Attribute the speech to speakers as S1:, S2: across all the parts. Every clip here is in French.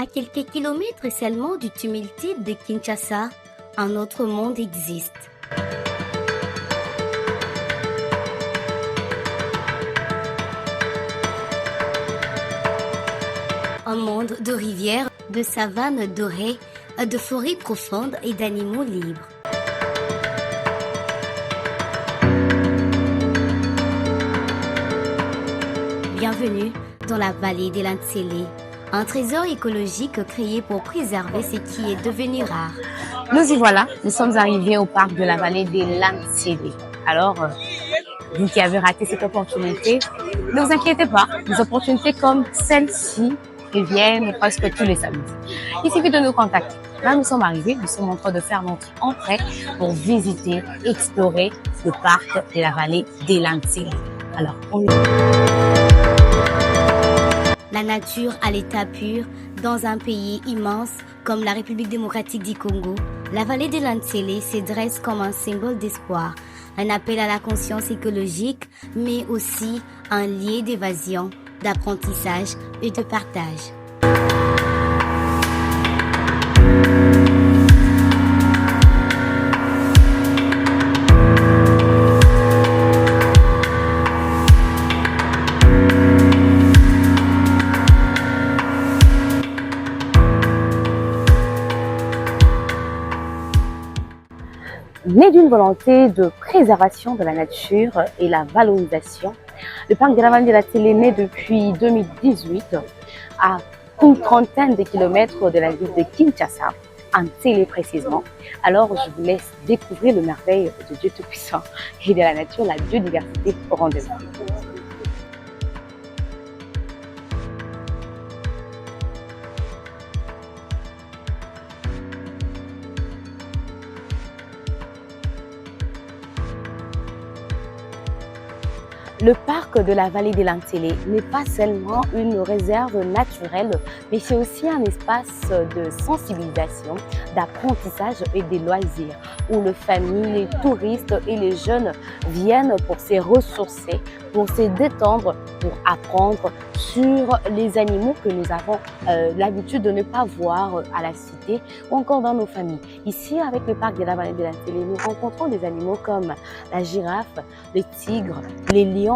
S1: À quelques kilomètres seulement du tumultueux de Kinshasa, un autre monde existe. Un monde de rivières, de savanes dorées, de forêts profondes et d'animaux libres. Bienvenue dans la vallée des Lantsele, un trésor écologique créé pour préserver ce qui est devenu rare.
S2: Nous y voilà, nous sommes arrivés au parc de la vallée des Lantsele. Alors, vous qui avez raté cette opportunité, ne vous inquiétez pas, des opportunités comme celle-ci reviennent presque tous les samedis. Il suffit de nous contacter. Là, nous sommes arrivés, nous sommes en train de faire notre entrée pour visiter, explorer le parc de la vallée des Lantsele. Alors, on y va.
S1: La nature à l'état pur, dans un pays immense comme la République démocratique du Congo, la vallée des Lantsele se dresse comme un symbole d'espoir, un appel à la conscience écologique, mais aussi un lieu d'évasion, d'apprentissage et de partage.
S2: Né d'une volonté de préservation de la nature et la valorisation, le parc de la vallée de Lantsele est né depuis 2018 à une trentaine de kilomètres de la ville de Kinshasa, en Tsele précisément. Alors, je vous laisse découvrir le merveille de Dieu Tout-Puissant et de la nature, la biodiversité au rendez-vous. Le parc de la vallée des Lantsele n'est pas seulement une réserve naturelle, mais c'est aussi un espace de sensibilisation, d'apprentissage et de loisirs, où les familles, les touristes et les jeunes viennent pour se ressourcer, pour se détendre, pour apprendre sur les animaux que nous avons l'habitude de ne pas voir à la cité ou encore dans nos familles. Ici, avec le parc de la vallée des Lantsele, nous rencontrons des animaux comme la girafe, le tigre, les lions,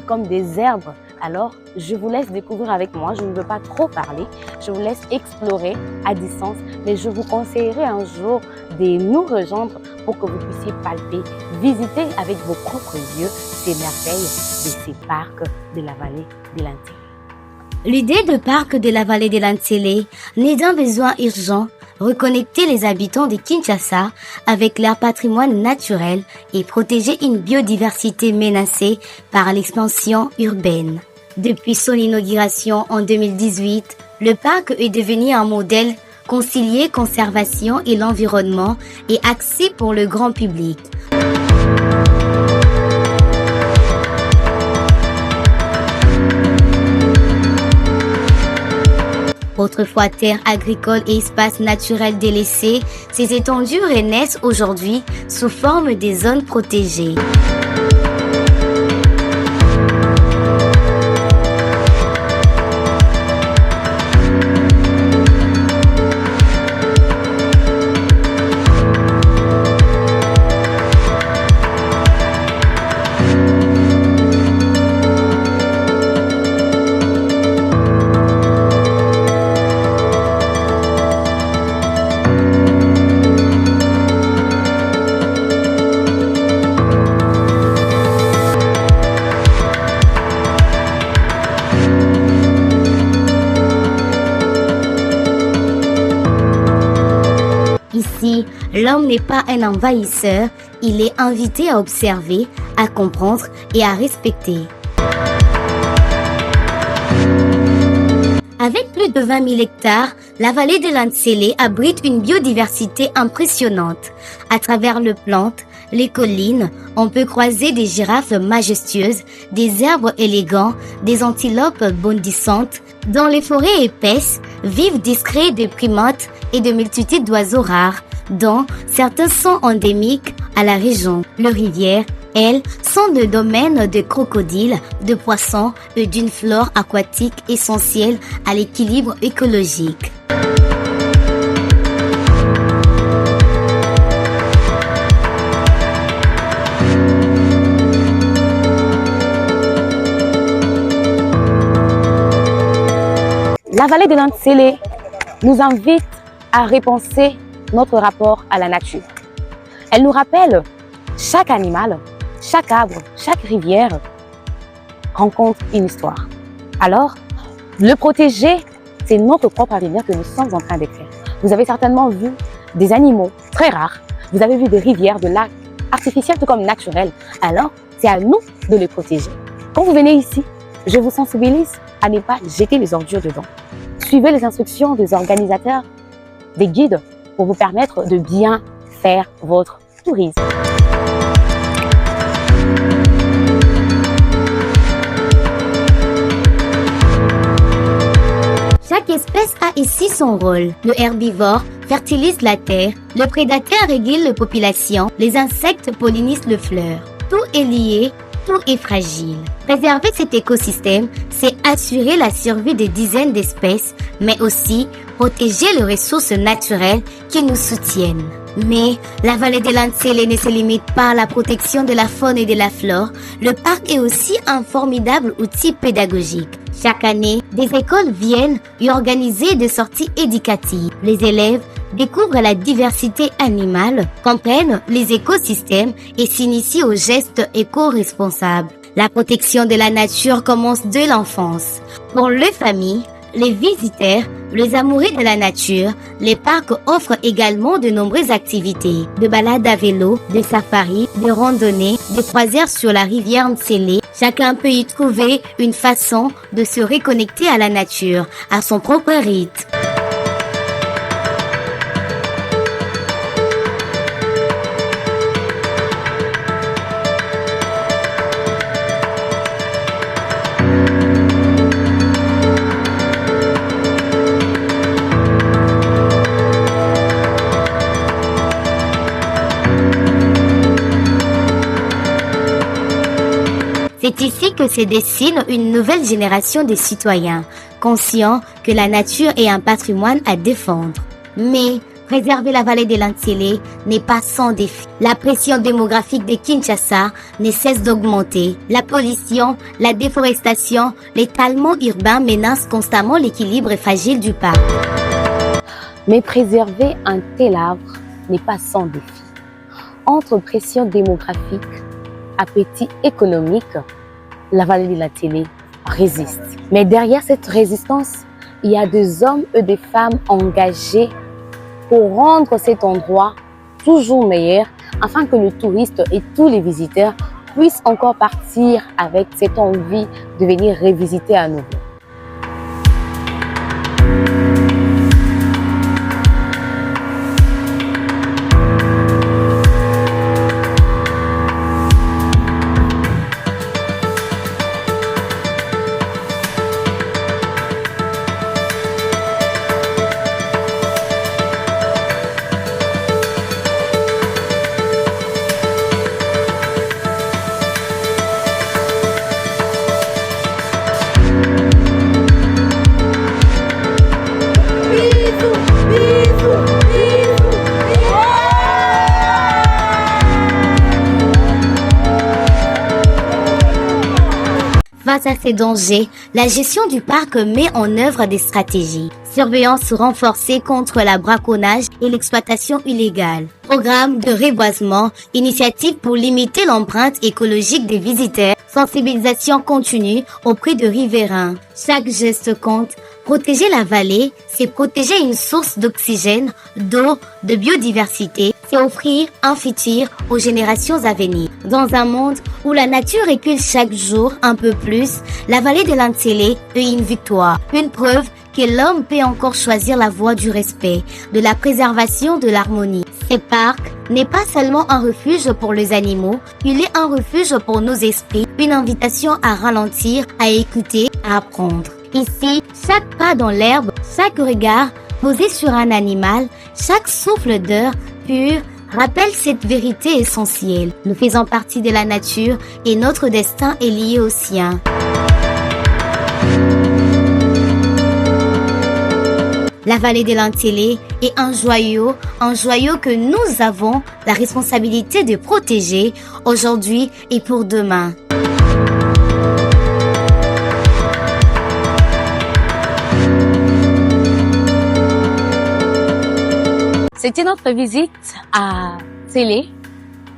S2: comme des zèbres. Alors, je vous laisse découvrir avec moi. Je ne veux pas trop parler. Je vous laisse explorer à distance, mais je vous conseillerais un jour de nous rejoindre pour que vous puissiez palper, visiter avec vos propres yeux ces merveilles de ces parcs de la vallée des Lantsele.
S1: L'idée de parc de la vallée des Lantsele naît d'un besoin urgent, reconnecter les habitants de Kinshasa avec leur patrimoine naturel et protéger une biodiversité menacée par l'expansion urbaine. Depuis son inauguration en 2018, le parc est devenu un modèle concilier conservation et l'environnement et axé pour le grand public. Autrefois terre agricole et espaces naturels délaissés, ces étendues renaissent aujourd'hui sous forme des zones protégées. Ici, l'homme n'est pas un envahisseur, il est invité à observer, à comprendre et à respecter. Avec plus de 20 000 hectares, la vallée de Lantsele abrite une biodiversité impressionnante. À travers les plantes, les collines, on peut croiser des girafes majestueuses, des zèbres élégants, des antilopes bondissantes. Dans les forêts épaisses, vivent discrets des primates et de multitudes d'oiseaux rares, dont certains sont endémiques à la région. Les rivières, elles, sont le domaine de crocodiles, de poissons et d'une flore aquatique essentielle à l'équilibre écologique.
S2: La vallée de l'Antsélé nous invite à repenser notre rapport à la nature. Elle nous rappelle chaque animal, chaque arbre, chaque rivière rencontre une histoire. Alors, le protéger, c'est notre propre avenir que nous sommes en train d'écrire. Vous avez certainement vu des animaux très rares. Vous avez vu des rivières, de lacs artificiels tout comme naturels. Alors, c'est à nous de les protéger. Quand vous venez ici, je vous sensibilise à ne pas jeter les ordures dedans. Suivez les instructions des organisateurs, des guides, pour vous permettre de bien faire votre tourisme.
S1: Chaque espèce a ici son rôle. Le herbivore fertilise la terre, le prédateur régule la population, les insectes pollinisent les fleurs. Tout est lié, tout est fragile. Préserver cet écosystème, c'est assurer la survie de dizaines d'espèces, mais aussi protéger les ressources naturelles qui nous soutiennent. Mais la vallée de l'Antsélé ne se limite pas à la protection de la faune et de la flore. Le parc est aussi un formidable outil pédagogique. Chaque année, des écoles viennent y organiser des sorties éducatives. Les élèves découvrent la diversité animale, comprennent les écosystèmes et s'initient aux gestes éco-responsables. La protection de la nature commence dès l'enfance. Pour les familles, les visiteurs, les amoureux de la nature, les parcs offrent également de nombreuses activités. De balades à vélo, de safaris, de randonnées, de croisières sur la rivière Antsélé. Chacun peut y trouver une façon de se reconnecter à la nature, à son propre rythme. C'est ici que se dessine une nouvelle génération de citoyens, conscients que la nature est un patrimoine à défendre. Mais préserver la vallée de l'Antsélé n'est pas sans défi. La pression démographique de Kinshasa ne cesse d'augmenter. La pollution, la déforestation, l'étalement urbain menacent constamment l'équilibre fragile du parc.
S2: Mais préserver un tel arbre n'est pas sans défi. Entre pression démographique, appétit économique, la vallée de l'Antsélé résiste. Mais derrière cette résistance, il y a des hommes et des femmes engagés pour rendre cet endroit toujours meilleur afin que les touristes et tous les visiteurs puissent encore partir avec cette envie de venir revisiter à nouveau.
S1: Face à ces dangers, la gestion du parc met en œuvre des stratégies. Surveillance renforcée contre le braconnage et l'exploitation illégale. Programme de reboisement, initiative pour limiter l'empreinte écologique des visiteurs, sensibilisation continue auprès de riverains. Chaque geste compte. Protéger la vallée, c'est protéger une source d'oxygène, d'eau, de biodiversité, c'est offrir un futur aux générations à venir. Dans un monde où la nature recule chaque jour un peu plus, la vallée de l'Antsélé est une victoire, une preuve que l'homme peut encore choisir la voie du respect, de la préservation, de l'harmonie. Ce parc n'est pas seulement un refuge pour les animaux, il est un refuge pour nos esprits, une invitation à ralentir, à écouter, à apprendre. Ici, chaque pas dans l'herbe, chaque regard posé sur un animal, chaque souffle d'air pur Rappelle cette vérité essentielle. Nous faisons partie de la nature et notre destin est lié au sien. La vallée de l'Antélé est un joyau que nous avons la responsabilité de protéger aujourd'hui et pour demain.
S2: C'était notre visite à Télé,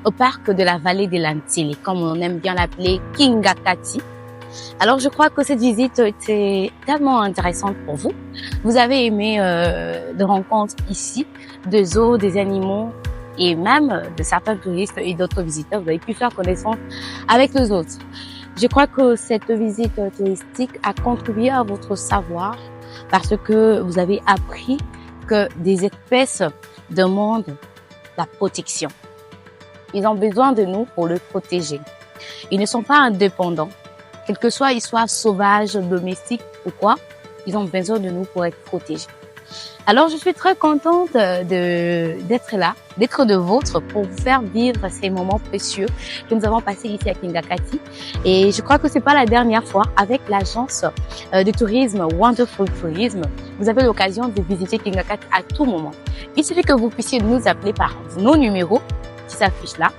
S2: au parc de la vallée de l'Antélé, comme on aime bien l'appeler Kingakati. Alors je crois que cette visite était tellement intéressante pour vous. Vous avez aimé de rencontres ici, de zoos, des animaux et même de certains touristes et d'autres visiteurs. Vous avez pu faire connaissance avec les autres. Je crois que cette visite touristique a contribué à votre savoir parce que vous avez appris que des espèces demandent la protection. Ils ont besoin de nous pour le protéger. Ils ne sont pas indépendants. Quel que soit, ils soient sauvages, domestiques ou quoi, ils ont besoin de nous pour être protégés. Alors, je suis très contente d'être là, d'être de vôtre pour vous faire vivre ces moments précieux que nous avons passés ici à Kingakati. Et je crois que c'est pas la dernière fois avec l'agence de tourisme Wonderful Tourism. Vous avez l'occasion de visiter Kingakati à tout moment. Il suffit que vous puissiez nous appeler par nos numéros qui s'affichent là.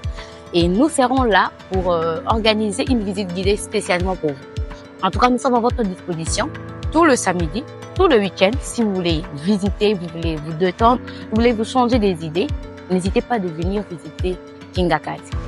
S2: Et nous serons là pour organiser une visite guidée spécialement pour vous. En tout cas, nous sommes à votre disposition tout le samedi, tout le week-end. Si vous voulez visiter, vous voulez vous détendre, vous voulez vous changer des idées, n'hésitez pas de venir visiter Kingakati.